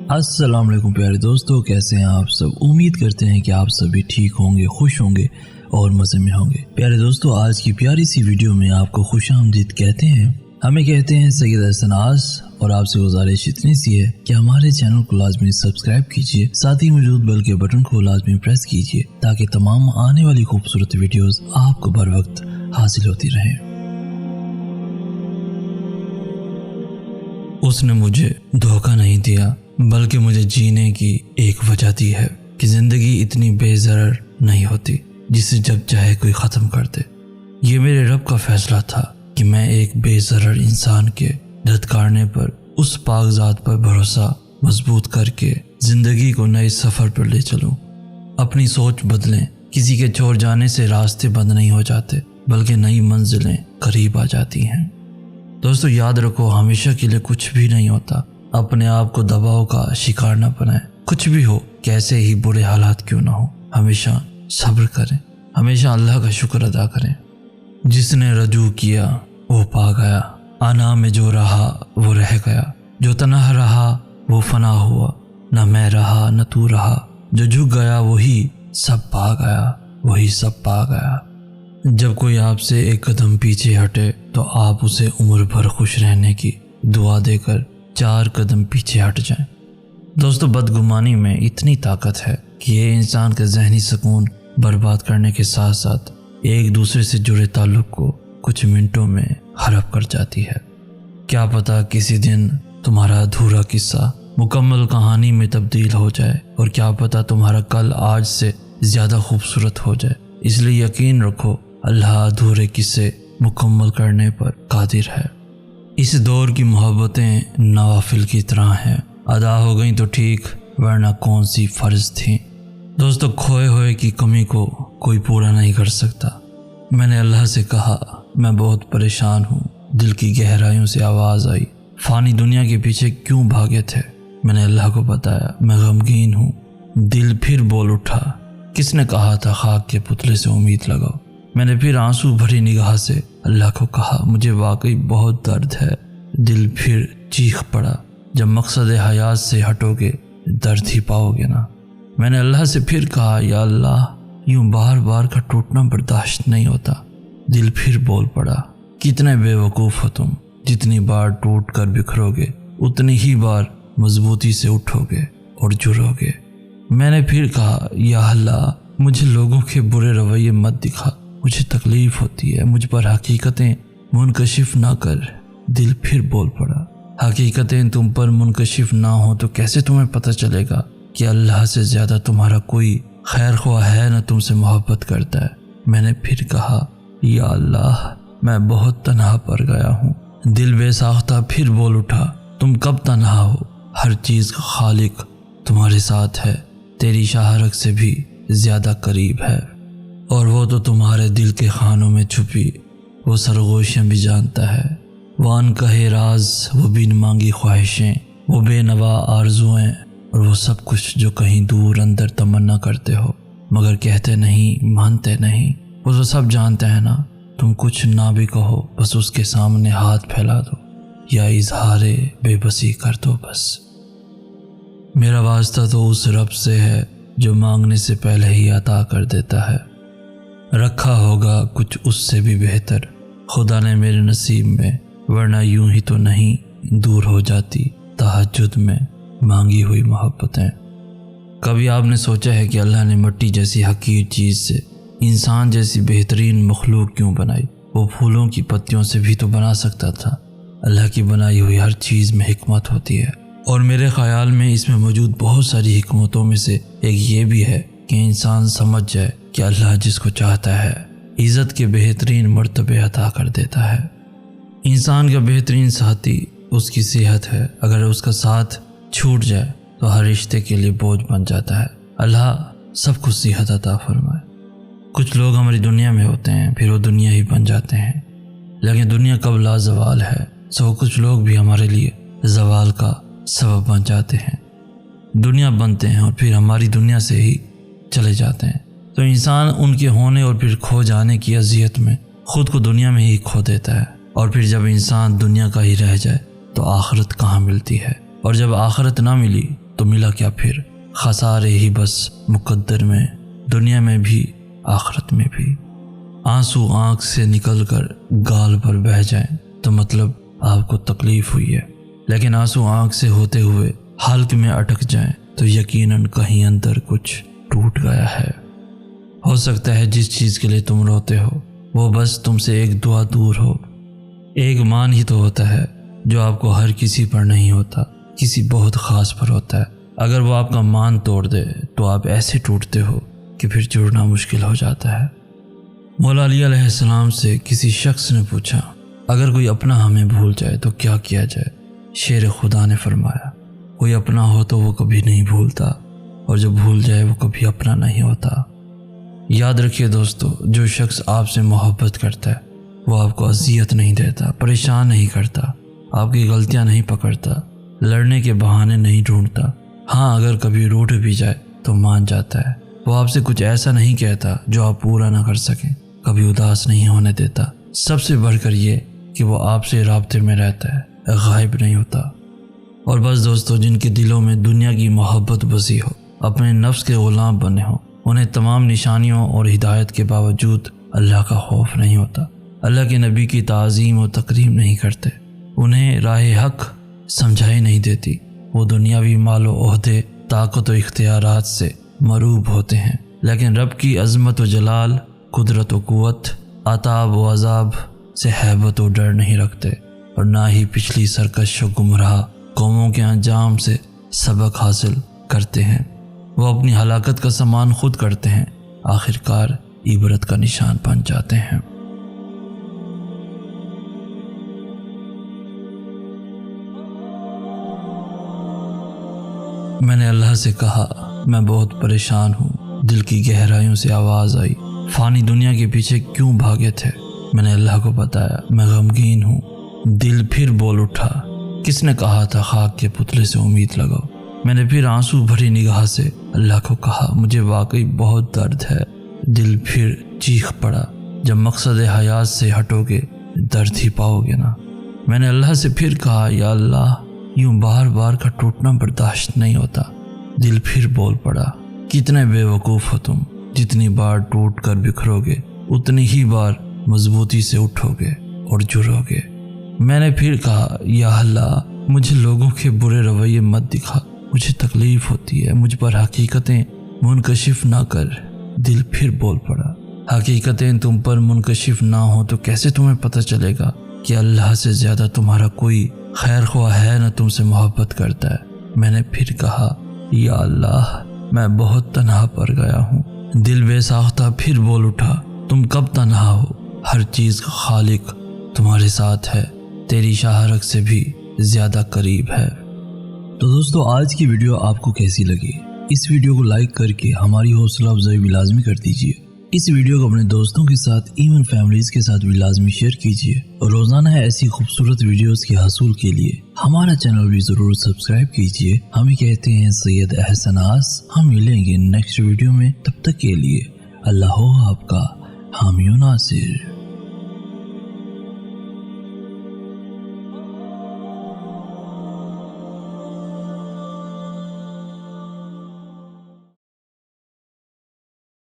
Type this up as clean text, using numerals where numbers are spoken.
अस्सलाम वालेकुम प्यारे दोस्तों, कैसे हैं आप सब। उम्मीद करते हैं कि आप सभी ठीक होंगे, खुश होंगे और मज़े में होंगे। प्यारे दोस्तों, आज की प्यारी सी वीडियो में आपको खुशामदीद कहते हैं। हमें कहते हैं सैयद हसन आस, और आपसे गुजारिश इतनी सी है कि हमारे चैनल को लाजमी सब्सक्राइब कीजिए, साथ ही मौजूद बेल के बटन को लाजमी प्रेस कीजिए ताकि तमाम आने वाली खूबसूरत वीडियोस आपको बर वक्त हासिल होती रहें। उसने मुझे धोखा नहीं दिया बल्कि मुझे जीने की एक वजह दी है कि जिंदगी इतनी बेज़रर नहीं होती जिसे जब चाहे कोई ख़त्म कर दे। ये मेरे रब का फैसला था कि मैं एक बेज़रर इंसान के धड़काने पर उस पाक ज़ात पर भरोसा मजबूत करके ज़िंदगी को नए सफ़र पर ले चलूं। अपनी सोच बदलें, किसी के छोड़ जाने से रास्ते बंद नहीं हो जाते बल्कि नई मंजिलें करीब आ जाती हैं। दोस्तों याद रखो, हमेशा के लिए कुछ भी नहीं होता। अपने आप को दबाव का शिकार न बनाएं। कुछ भी हो, कैसे ही बुरे हालात क्यों ना हो, हमेशा सब्र करें, हमेशा अल्लाह का शुक्र अदा करें। जिसने रजू किया वो पा गया, आना में जो रहा वो रह गया, जो तन्हा रहा वो फना हुआ, न मैं रहा न तू रहा, जो झुक गया वही सब पा गया, वही सब पा गया। जब कोई आपसे एक कदम पीछे हटे तो आप उसे उम्र भर खुश रहने की दुआ देकर 4 कदम पीछे हट जाएं। दोस्तों बदगुमानी में इतनी ताकत है कि ये इंसान का जहनी सुकून बर्बाद करने के साथ साथ एक दूसरे से जुड़े ताल्लुक़ को कुछ मिनटों में हड़प कर जाती है। क्या पता किसी दिन तुम्हारा अधूरा किस्सा मुकम्मल कहानी में तब्दील हो जाए, और क्या पता तुम्हारा कल आज से ज़्यादा खूबसूरत हो जाए। इसलिए यकीन रखो, अल्लाह अधूरे किस्से मुकम्मल करने पर कादिर है। इस दौर की मोहब्बतें नवाफिल की तरह हैं, अदा हो गई तो ठीक, वरना कौन सी फ़र्ज थी। दोस्तों खोए हुए की कमी को कोई पूरा नहीं कर सकता। मैंने अल्लाह से कहा, मैं बहुत परेशान हूँ। दिल की गहराइयों से आवाज़ आई, फ़ानी दुनिया के पीछे क्यों भागे थे। मैंने अल्लाह को बताया, मैं गमगीन हूँ। दिल फिर बोल उठा, किसने कहा था खाक के पुतले से उम्मीद लगाओ। मैंने फिर आंसू भरी निगाह से अल्लाह को कहा, मुझे वाकई बहुत दर्द है। दिल फिर चीख पड़ा, जब मकसद हयात से हटोगे दर्द ही पाओगे ना। मैंने अल्लाह से फिर कहा, या अल्लाह, यूं बार बार का टूटना बर्दाश्त नहीं होता। दिल फिर बोल पड़ा, कितने बेवकूफ़ हो तुम, जितनी बार टूट कर बिखरोगे उतनी ही बार मजबूती से उठोगे और जुड़ोगे। मैंने फिर कहा, या अल्लाह, मुझे लोगों के बुरे रवैये मत दिखा, मुझे तकलीफ़ होती है, मुझ पर हकीकतें मुनकशिफ ना कर। दिल फिर बोल पड़ा, हकीकतें तुम पर मुनकशिफ ना हो तो कैसे तुम्हें पता चलेगा कि अल्लाह से ज़्यादा तुम्हारा कोई खैर ख्वाह है न तुमसे मोहब्बत करता है। मैंने फिर कहा, या अल्लाह, मैं बहुत तन्हा पड़ गया हूँ। दिल बेसाख्ता फिर बोल उठा, तुम कब तन्हा हो, हर चीज़ का खालिक तुम्हारे साथ है, तेरी शाहरक से भी ज़्यादा करीब है, और वो तो तुम्हारे दिल के खानों में छुपी वो सरगोशियाँ भी जानता है। वो अनकहे राज, वो बिन मांगी ख्वाहिशें, वो बेनवा आरजुएं, और वो सब कुछ जो कहीं दूर अंदर तमन्ना करते हो मगर कहते नहीं, मानते नहीं। वो तो सब जानते हैं ना। तुम कुछ ना भी कहो, बस उसके सामने हाथ फैला दो या इजहारे बेबसी कर दो बस। मेरा वास्ता तो उस रब से है जो मांगने से पहले ही अता कर देता है। रखा होगा कुछ उससे भी बेहतर खुदा ने मेरे नसीब में, वरना यूं ही तो नहीं दूर हो जाती तहज्जुद में मांगी हुई मोहब्बतें। कभी आपने सोचा है कि अल्लाह ने मिट्टी जैसी हकीर चीज़ से इंसान जैसी बेहतरीन मखलूक क्यों बनाई। वो फूलों की पत्तियों से भी तो बना सकता था। अल्लाह की बनाई हुई हर चीज़ में हिकमत होती है, और मेरे ख्याल में इसमें मौजूद बहुत सारी हिकमतों में से एक ये भी है कि इंसान समझ जाए कि अल्लाह जिसको चाहता है इज़्ज़त के बेहतरीन मर्तबे अता कर देता है। इंसान का बेहतरीन साथी उसकी सेहत है। अगर उसका साथ छूट जाए तो हर रिश्ते के लिए बोझ बन जाता है। अल्लाह सबको सेहत अता फरमाए। कुछ लोग हमारी दुनिया में होते हैं, फिर वो दुनिया ही बन जाते हैं, लेकिन दुनिया कब लाजवाल है। सो कुछ लोग भी हमारे लिए जवाल का सबब बन जाते हैं। दुनिया बनते हैं और फिर हमारी दुनिया से ही चले जाते हैं। तो इंसान उनके होने और फिर खो जाने की अजियत में खुद को दुनिया में ही खो देता है, और फिर जब इंसान दुनिया का ही रह जाए तो आखिरत कहाँ मिलती है। और जब आखिरत ना मिली تو ملا کیا پھر؟ خسارے ہی بس مقدر میں، دنیا میں بھی آخرت میں بھی۔ آنسو آنکھ سے نکل کر گال پر بہہ جائیں تو مطلب آپ کو تکلیف ہوئی ہے، لیکن آنسو آنکھ سے ہوتے ہوئے حلق میں اٹک جائیں تو یقیناً کہیں اندر کچھ ٹوٹ گیا ہے۔ ہو سکتا ہے جس چیز کے لیے تم روتے ہو وہ بس تم سے ایک دعا دور ہو۔ ایک مان ہی تو ہوتا ہے جو آپ کو ہر کسی پر نہیں ہوتا، کسی بہت خاص پر ہوتا ہے۔ اگر وہ آپ کا مان توڑ دے تو آپ ایسے ٹوٹتے ہو کہ پھر جڑنا مشکل ہو جاتا ہے۔ مولا علی علیہ السلام سے کسی شخص نے پوچھا، اگر کوئی اپنا ہمیں بھول جائے تو کیا کیا جائے؟ شیر خدا نے فرمایا، کوئی اپنا ہو تو وہ کبھی نہیں بھولتا، اور جو بھول جائے وہ کبھی اپنا نہیں ہوتا۔ یاد رکھیے دوستو، جو شخص آپ سے محبت کرتا ہے وہ آپ کو اذیت نہیں دیتا، پریشان نہیں کرتا، آپ کی غلطیاں نہیں پکڑتا، لڑنے کے بہانے نہیں ڈھونڈتا۔ ہاں، اگر کبھی روٹ بھی جائے تو مان جاتا ہے۔ وہ آپ سے کچھ ایسا نہیں کہتا جو آپ پورا نہ کر سکیں، کبھی اداس نہیں ہونے دیتا۔ سب سے بڑھ کر یہ کہ وہ آپ سے رابطے میں رہتا ہے، غائب نہیں ہوتا۔ اور بس دوستو، جن کے دلوں میں دنیا کی محبت بسی ہو، اپنے نفس کے غلام بنے ہو، انہیں تمام نشانیوں اور ہدایت کے باوجود اللہ کا خوف نہیں ہوتا، اللہ کے نبی کی تعظیم و تکریم نہیں کرتے، انہیں راہ حق سمجھائی نہیں دیتی، وہ دنیاوی مال و عہدے، طاقت و اختیارات سے مروب ہوتے ہیں، لیکن رب کی عظمت و جلال، قدرت و قوت، عطاب و عذاب سے ہیبت و ڈر نہیں رکھتے، اور نہ ہی پچھلی سرکش و گمراہ قوموں کے انجام سے سبق حاصل کرتے ہیں۔ وہ اپنی ہلاکت کا سامان خود کرتے ہیں، آخرکار عبرت کا نشان بن جاتے ہیں۔ میں نے اللہ سے کہا، میں بہت پریشان ہوں۔ دل کی گہرائیوں سے آواز آئی، فانی دنیا کے پیچھے کیوں بھاگے تھے؟ میں نے اللہ کو بتایا، میں غمگین ہوں۔ دل پھر بول اٹھا، کس نے کہا تھا خاک کے پتلے سے امید لگاؤ؟ میں نے پھر آنسو بھری نگاہ سے اللہ کو کہا، مجھے واقعی بہت درد ہے۔ دل پھر چیخ پڑا، جب مقصد حیات سے ہٹو گے درد ہی پاؤ گے نا۔ میں نے اللہ سے پھر کہا، یا اللہ، یوں بار بار کا ٹوٹنا برداشت نہیں ہوتا۔ دل پھر بول پڑا، کتنے بے وقوف ہو تم، جتنی بار ٹوٹ کر بکھرو گے اتنی ہی بار مضبوطی سے اٹھو گے اور جڑو گے۔ میں نے پھر کہا، یا اللہ، مجھے لوگوں کے برے رویے مت دکھا، مجھے تکلیف ہوتی ہے، مجھ پر حقیقتیں منکشف نہ کر۔ دل پھر بول پڑا، حقیقتیں تم پر منکشف نہ ہو تو کیسے تمہیں پتہ چلے گا کہ اللہ سے زیادہ تمہارا کوئی خیر خواہ ہے نہ تم سے محبت کرتا ہے۔ میں نے پھر کہا، یا اللہ، میں بہت تنہا پڑ گیا ہوں۔ دل بے ساختہ پھر بول اٹھا، تم کب تنہا ہو؟ ہر چیز کا خالق تمہارے ساتھ ہے، تیری شاہرگ سے بھی زیادہ قریب ہے۔ تو دوستو، آج کی ویڈیو آپ کو کیسی لگی؟ اس ویڈیو کو لائک کر کے ہماری حوصلہ افزائی بھی لازمی کر دیجیے۔ اس ویڈیو کو اپنے دوستوں کے ساتھ، ایون فیملیز کے ساتھ بھی لازمی شیئر کیجیے، اور روزانہ ایسی خوبصورت ویڈیوز کے حصول کے لیے ہمارا چینل بھی ضرور سبسکرائب کیجیے۔ ہمیں کہتے ہیں سید احسن آس۔ ہم ملیں گے نیکسٹ ویڈیو میں، تب تک کے لیے اللہ ہو آپ کا حامی و ناصر۔